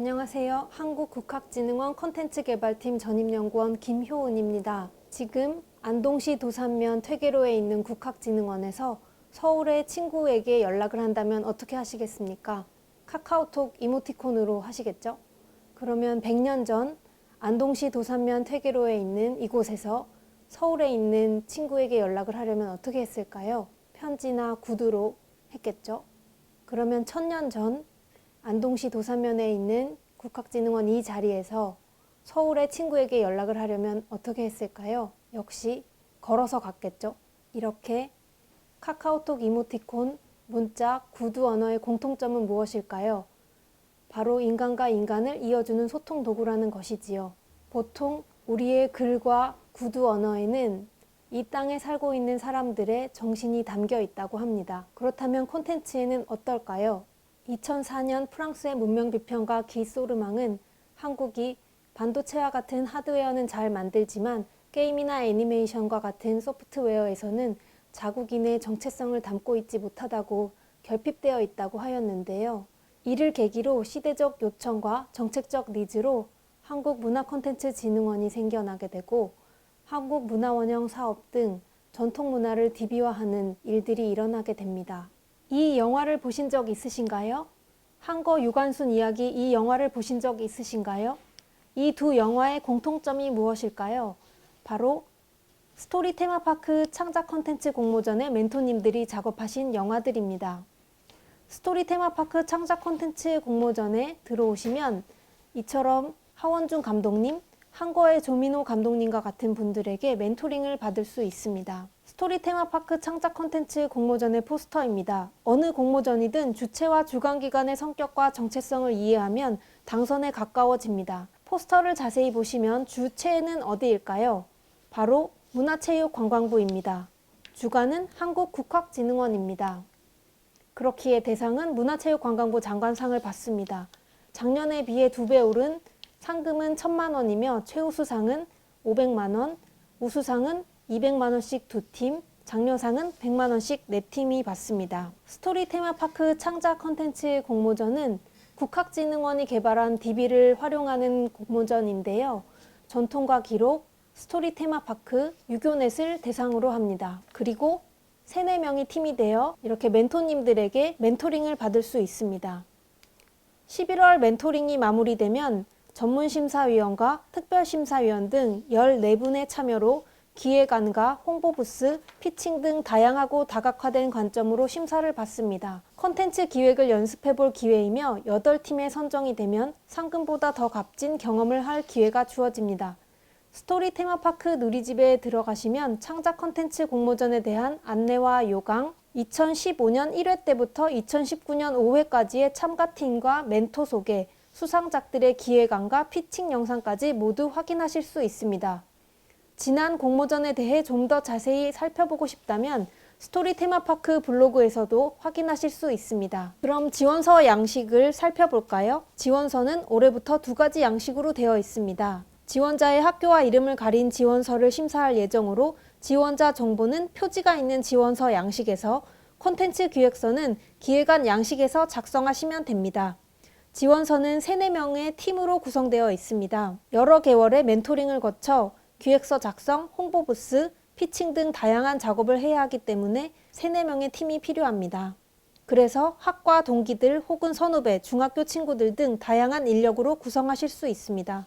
안녕하세요. 한국국학진흥원 콘텐츠개발팀 전임연구원 김효은입니다. 지금 안동시 도산면 퇴계로에 있는 국학진흥원에서 서울의 친구에게 연락을 한다면 어떻게 하시겠습니까? 카카오톡 이모티콘으로 하시겠죠? 그러면 100년 전 안동시 도산면 퇴계로에 있는 이곳에서 서울에 있는 친구에게 연락을 하려면 어떻게 했을까요? 편지나 구두로 했겠죠? 그러면 1000년 전 안동시 도산면에 있는 국학진흥원 이 자리에서 서울의 친구에게 연락을 하려면 어떻게 했을까요? 역시 걸어서 갔겠죠? 이렇게 카카오톡 이모티콘, 문자, 구두 언어의 공통점은 무엇일까요? 바로 인간과 인간을 이어주는 소통 도구라는 것이지요. 보통 우리의 글과 구두 언어에는 이 땅에 살고 있는 사람들의 정신이 담겨 있다고 합니다. 그렇다면 콘텐츠에는 어떨까요? 2004년 프랑스의 문명비평가 기 소르망은 한국이 반도체와 같은 하드웨어는 잘 만들지만 게임이나 애니메이션과 같은 소프트웨어에서는 자국인의 정체성을 담고 있지 못하다고 결핍되어 있다고 하였는데요. 이를 계기로 시대적 요청과 정책적 니즈로 한국문화콘텐츠진흥원이 생겨나게 되고 한국문화원형 사업 등 전통문화를 DB화하는 일들이 일어나게 됩니다. 이 영화를 보신 적 있으신가요? 한거 유관순 이야기 이 영화를 보신 적 있으신가요? 이 두 영화의 공통점이 무엇일까요? 바로 스토리 테마파크 창작 콘텐츠 공모전의 멘토님들이 작업하신 영화들입니다. 스토리 테마파크 창작 콘텐츠 공모전에 들어오시면 이처럼 하원중 감독님, 한거의 조민호 감독님과 같은 분들에게 멘토링을 받을 수 있습니다. 스토리 테마파크 창작 콘텐츠 공모전의 포스터입니다. 어느 공모전이든 주체와 주관기관의 성격과 정체성을 이해하면 당선에 가까워집니다. 포스터를 자세히 보시면 주체는 어디일까요? 바로 문화체육관광부입니다. 주관은 한국국학진흥원입니다. 그렇기에 대상은 문화체육관광부 장관상을 받습니다. 작년에 비해 2배 오른 상금은 1000만원이며 최우수상은 500만원, 우수상은 200만원씩 2팀, 장려상은 100만원씩 4팀이 받습니다. 스토리 테마파크 창작 콘텐츠 공모전은 국학진흥원이 개발한 DB를 활용하는 공모전인데요. 전통과 기록, 스토리 테마파크, 유교넷을 대상으로 합니다. 그리고 3-4명이 팀이 되어 이렇게 멘토님들에게 멘토링을 받을 수 있습니다. 11월 멘토링이 마무리되면 전문심사위원과 특별심사위원 등 14분의 참여로 기획안과 홍보부스, 피칭 등 다양하고 다각화된 관점으로 심사를 받습니다. 콘텐츠 기획을 연습해볼 기회이며 8팀에 선정이 되면 상금보다 더 값진 경험을 할 기회가 주어집니다. 스토리 테마파크 누리집에 들어가시면 창작 콘텐츠 공모전에 대한 안내와 요강, 2015년 1회 때부터 2019년 5회까지의 참가팀과 멘토 소개, 수상작들의 기획안과 피칭 영상까지 모두 확인하실 수 있습니다. 지난 공모전에 대해 좀 더 자세히 살펴보고 싶다면 스토리 테마파크 블로그에서도 확인하실 수 있습니다. 그럼 지원서 양식을 살펴볼까요? 지원서는 올해부터 2가지 양식으로 되어 있습니다. 지원자의 학교와 이름을 가린 지원서를 심사할 예정으로 지원자 정보는 표지가 있는 지원서 양식에서 콘텐츠 기획서는 기획안 양식에서 작성하시면 됩니다. 지원서는 3-4명의 팀으로 구성되어 있습니다. 여러 개월의 멘토링을 거쳐 기획서 작성, 홍보부스, 피칭 등 다양한 작업을 해야 하기 때문에 3-4명의 팀이 필요합니다. 그래서 학과 동기들 혹은 선후배, 중학교 친구들 등 다양한 인력으로 구성하실 수 있습니다.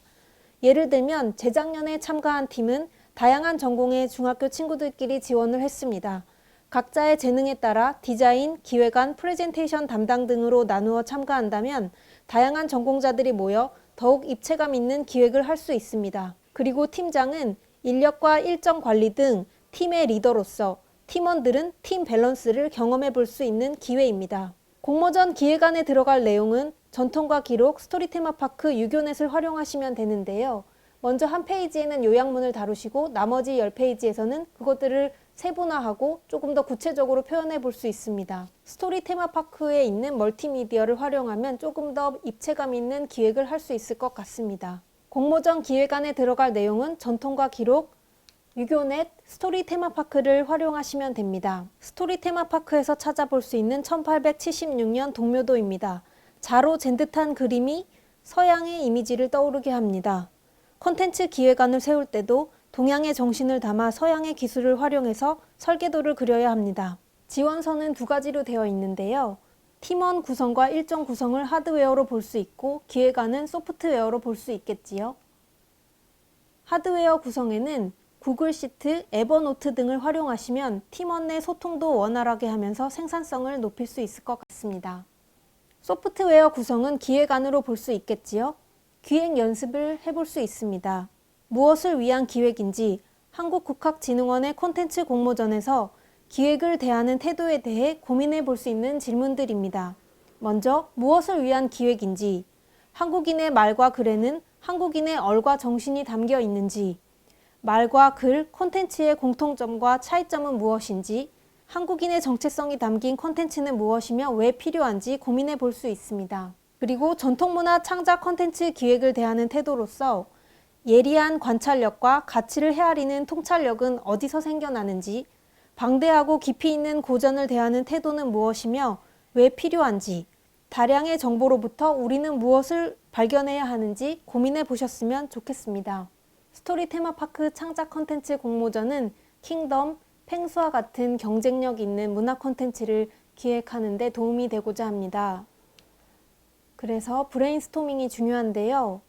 예를 들면 재작년에 참가한 팀은 다양한 전공의 중학교 친구들끼리 지원을 했습니다. 각자의 재능에 따라 디자인, 기획안, 프레젠테이션 담당 등으로 나누어 참가한다면 다양한 전공자들이 모여 더욱 입체감 있는 기획을 할 수 있습니다. 그리고 팀장은 인력과 일정 관리 등 팀의 리더로서 팀원들은 팀 밸런스를 경험해 볼 수 있는 기회입니다. 공모전 기획안에 들어갈 내용은 전통과 기록, 스토리 테마파크, 유교넷을 활용하시면 되는데요. 먼저 한 페이지에는 요약문을 다루시고 나머지 10페이지에서는 그것들을 세분화하고 조금 더 구체적으로 표현해 볼 수 있습니다. 스토리 테마파크에 있는 멀티미디어를 활용하면 조금 더 입체감 있는 기획을 할 수 있을 것 같습니다. 공모전 기획안에 들어갈 내용은 전통과 기록, 유교넷, 스토리 테마파크를 활용하시면 됩니다. 스토리 테마파크에서 찾아볼 수 있는 1876년 동묘도입니다. 자로 잰 듯한 그림이 서양의 이미지를 떠오르게 합니다. 콘텐츠 기획안을 세울 때도 동양의 정신을 담아 서양의 기술을 활용해서 설계도를 그려야 합니다. 지원서는 두 가지로 되어 있는데요. 팀원 구성과 일정 구성을 하드웨어로 볼 수 있고 기획안은 소프트웨어로 볼 수 있겠지요. 하드웨어 구성에는 구글 시트, 에버노트 등을 활용하시면 팀원 내 소통도 원활하게 하면서 생산성을 높일 수 있을 것 같습니다. 소프트웨어 구성은 기획안으로 볼 수 있겠지요. 기획 연습을 해볼 수 있습니다. 무엇을 위한 기획인지 한국국학진흥원의 콘텐츠 공모전에서 기획을 대하는 태도에 대해 고민해 볼 수 있는 질문들입니다. 먼저 무엇을 위한 기획인지, 한국인의 말과 글에는 한국인의 얼과 정신이 담겨 있는지, 말과 글, 콘텐츠의 공통점과 차이점은 무엇인지, 한국인의 정체성이 담긴 콘텐츠는 무엇이며 왜 필요한지 고민해 볼 수 있습니다. 그리고 전통문화 창작 콘텐츠 기획을 대하는 태도로서 예리한 관찰력과 가치를 헤아리는 통찰력은 어디서 생겨나는지, 방대하고 깊이 있는 고전을 대하는 태도는 무엇이며 왜 필요한지, 다량의 정보로부터 우리는 무엇을 발견해야 하는지 고민해 보셨으면 좋겠습니다. 스토리 테마파크 창작 콘텐츠 공모전은 킹덤, 펭수와 같은 경쟁력 있는 문화 콘텐츠를 기획하는 데 도움이 되고자 합니다. 그래서 브레인스토밍이 중요한데요.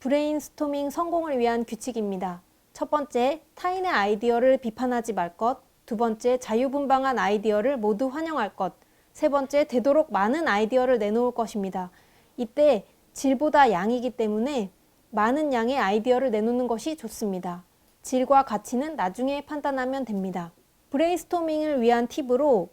브레인스토밍 성공을 위한 규칙입니다. 첫 번째, 타인의 아이디어를 비판하지 말 것. 두 번째, 자유분방한 아이디어를 모두 환영할 것. 세 번째, 되도록 많은 아이디어를 내놓을 것입니다. 이때 질보다 양이기 때문에 많은 양의 아이디어를 내놓는 것이 좋습니다. 질과 가치는 나중에 판단하면 됩니다. 브레인스토밍을 위한 팁으로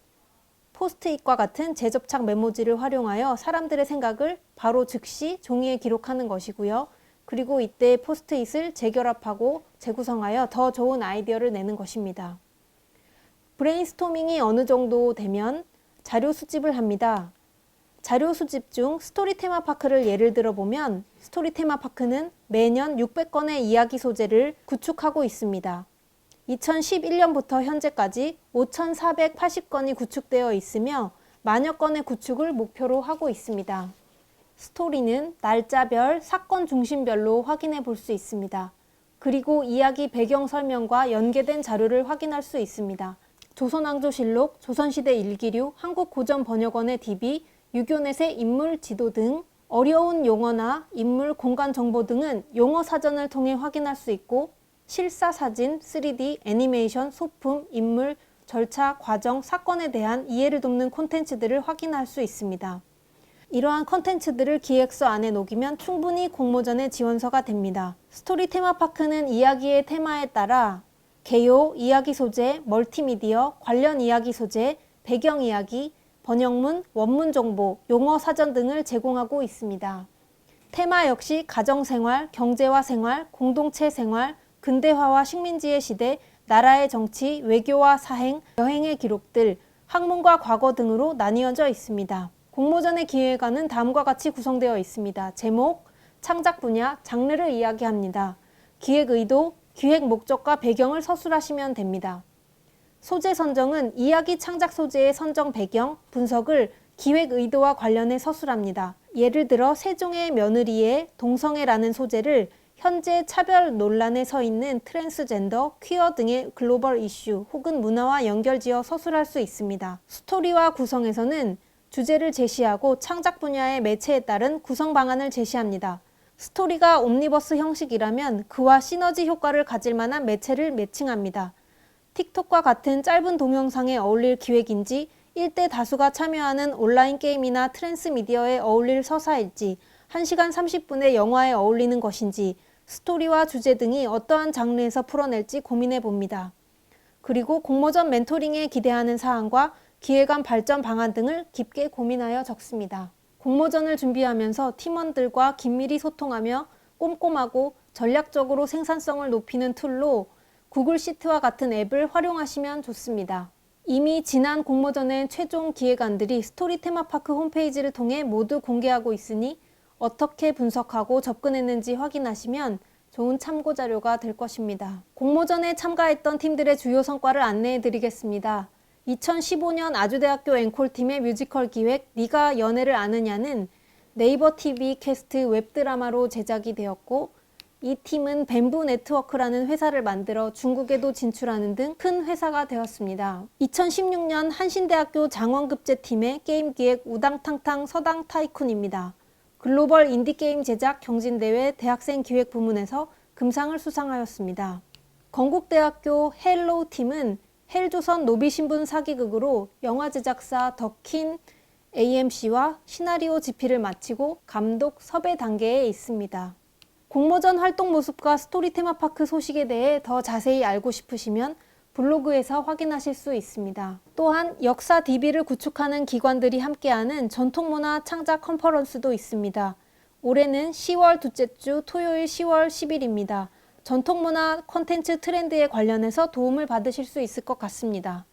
포스트잇과 같은 재접착 메모지를 활용하여 사람들의 생각을 바로 즉시 종이에 기록하는 것이고요. 그리고 이때 포스트잇을 재결합하고 재구성하여 더 좋은 아이디어를 내는 것입니다. 브레인스토밍이 어느 정도 되면 자료 수집을 합니다. 자료 수집 중 스토리 테마파크를 예를 들어보면 스토리 테마파크는 매년 600건의 이야기 소재를 구축하고 있습니다. 2011년부터 현재까지 5,480건이 구축되어 있으며 만여 건의 구축을 목표로 하고 있습니다. 스토리는 날짜별, 사건 중심별로 확인해 볼 수 있습니다. 그리고 이야기 배경 설명과 연계된 자료를 확인할 수 있습니다. 조선왕조실록, 조선시대 일기류, 한국고전번역원의 DB, 유교넷의 인물 지도 등 어려운 용어나 인물 공간 정보 등은 용어 사전을 통해 확인할 수 있고 실사 사진, 3D, 애니메이션, 소품, 인물, 절차, 과정, 사건에 대한 이해를 돕는 콘텐츠들을 확인할 수 있습니다. 이러한 콘텐츠들을 기획서 안에 녹이면 충분히 공모전의 지원서가 됩니다. 스토리 테마파크는 이야기의 테마에 따라 개요, 이야기 소재, 멀티미디어, 관련 이야기 소재, 배경 이야기, 번역문, 원문 정보, 용어 사전 등을 제공하고 있습니다. 테마 역시 가정생활, 경제와 생활, 공동체 생활, 근대화와 식민지의 시대, 나라의 정치, 외교와 사행, 여행의 기록들, 학문과 과거 등으로 나뉘어져 있습니다. 공모전의 기획안은 다음과 같이 구성되어 있습니다. 제목, 창작 분야, 장르를 이야기합니다. 기획 의도, 기획 목적과 배경을 서술하시면 됩니다. 소재 선정은 이야기 창작 소재의 선정 배경, 분석을 기획 의도와 관련해 서술합니다. 예를 들어 세종의 며느리의 동성애라는 소재를 현재 차별 논란에 서 있는 트랜스젠더, 퀴어 등의 글로벌 이슈 혹은 문화와 연결지어 서술할 수 있습니다. 스토리와 구성에서는 주제를 제시하고 창작 분야의 매체에 따른 구성 방안을 제시합니다. 스토리가 옴니버스 형식이라면 그와 시너지 효과를 가질 만한 매체를 매칭합니다. 틱톡과 같은 짧은 동영상에 어울릴 기획인지 1대 다수가 참여하는 온라인 게임이나 트랜스미디어에 어울릴 서사일지 1시간 30분의 영화에 어울리는 것인지 스토리와 주제 등이 어떠한 장르에서 풀어낼지 고민해 봅니다. 그리고 공모전 멘토링에 기대하는 사항과 기획안 발전 방안 등을 깊게 고민하여 적습니다. 공모전을 준비하면서 팀원들과 긴밀히 소통하며 꼼꼼하고 전략적으로 생산성을 높이는 툴로 구글 시트와 같은 앱을 활용하시면 좋습니다. 이미 지난 공모전의 최종 기획안들이 스토리 테마파크 홈페이지를 통해 모두 공개하고 있으니 어떻게 분석하고 접근했는지 확인하시면 좋은 참고 자료가 될 것입니다. 공모전에 참가했던 팀들의 주요 성과를 안내해 드리겠습니다. 2015년 아주대학교 앵콜팀의 뮤지컬 기획 네가 연애를 아느냐는 네이버 TV 캐스트 웹드라마로 제작이 되었고, 이 팀은 뱀부 네트워크라는 회사를 만들어 중국에도 진출하는 등 큰 회사가 되었습니다. 2016년 한신대학교 장원급제팀의 게임기획 우당탕탕 서당 타이쿤입니다. 글로벌 인디게임 제작 경진대회 대학생 기획 부문에서 금상을 수상하였습니다. 건국대학교 헬로우 팀은 헬조선 노비신분 사기극으로 영화 제작사 더킨 AMC와 시나리오 집필을 마치고 감독 섭외 단계에 있습니다. 공모전 활동 모습과 스토리 테마파크 소식에 대해 더 자세히 알고 싶으시면 블로그에서 확인하실 수 있습니다. 또한 역사 DB를 구축하는 기관들이 함께하는 전통문화 창작 컨퍼런스도 있습니다. 올해는 10월 둘째 주 토요일 10월 10일입니다. 전통문화 콘텐츠 트렌드에 관련해서 도움을 받으실 수 있을 것 같습니다.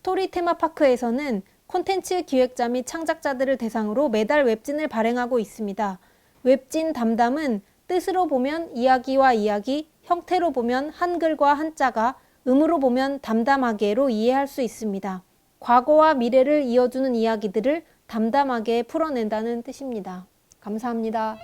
스토리 테마파크에서는 콘텐츠 기획자 및 창작자들을 대상으로 매달 웹진을 발행하고 있습니다. 웹진 담담은 뜻으로 보면 이야기와 이야기, 형태로 보면 한글과 한자가, 음으로 보면 담담하게로 이해할 수 있습니다. 과거와 미래를 이어주는 이야기들을 담담하게 풀어낸다는 뜻입니다. 감사합니다.